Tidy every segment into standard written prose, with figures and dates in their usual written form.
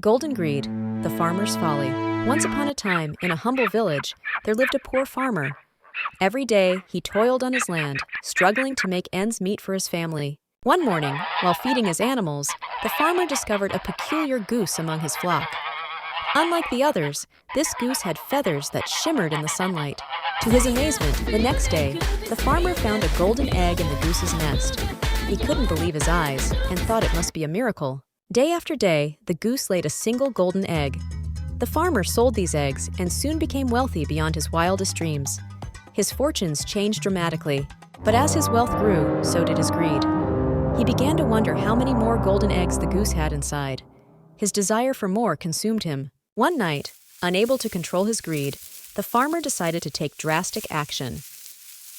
Golden Greed, the Farmer's Folly. Once upon a time, in a humble village, there lived a poor farmer. Every day, he toiled on his land, struggling to make ends meet for his family. One morning, while feeding his animals, the farmer discovered a peculiar goose among his flock. Unlike the others, this goose had feathers that shimmered in the sunlight. To his amazement, the next day, the farmer found a golden egg in the goose's nest. He couldn't believe his eyes and thought it must be a miracle. Day after day, the goose laid a single golden egg. The farmer sold these eggs and soon became wealthy beyond his wildest dreams. His fortunes changed dramatically, but as his wealth grew, so did his greed. He began to wonder how many more golden eggs the goose had inside. His desire for more consumed him. One night, unable to control his greed, the farmer decided to take drastic action.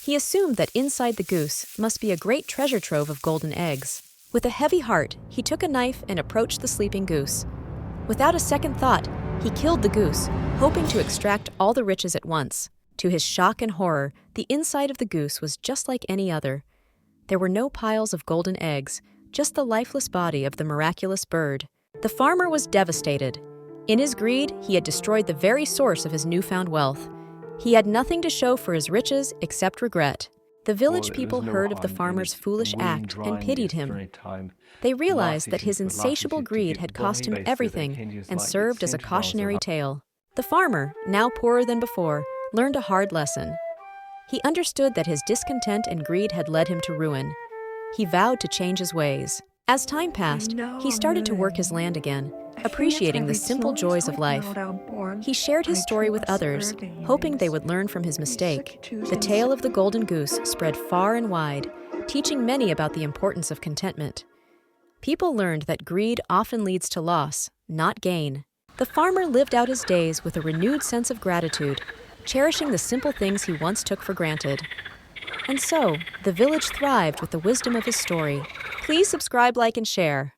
He assumed that inside the goose must be a great treasure trove of golden eggs. With a heavy heart, he took a knife and approached the sleeping goose. Without a second thought, he killed the goose, hoping to extract all the riches at once. To his shock and horror, the inside of the goose was just like any other. There were no piles of golden eggs, just the lifeless body of the miraculous bird. The farmer was devastated. In his greed, he had destroyed the very source of his newfound wealth. He had nothing to show for his riches except regret. The village people heard of the farmer's foolish act and pitied him. They realized that his insatiable greed had cost him everything and served as a cautionary tale. The farmer, now poorer than before, learned a hard lesson. He understood that his discontent and greed had led him to ruin. He vowed to change his ways. As time passed, he started to work his land again, appreciating the simple joys of life. He shared his story with others, hoping they would learn from his mistake. The tale of the Golden Goose spread far and wide, teaching many about the importance of contentment. People learned that greed often leads to loss, not gain. The farmer lived out his days with a renewed sense of gratitude, cherishing the simple things he once took for granted. And so, the village thrived with the wisdom of his story. Please subscribe, like, and share.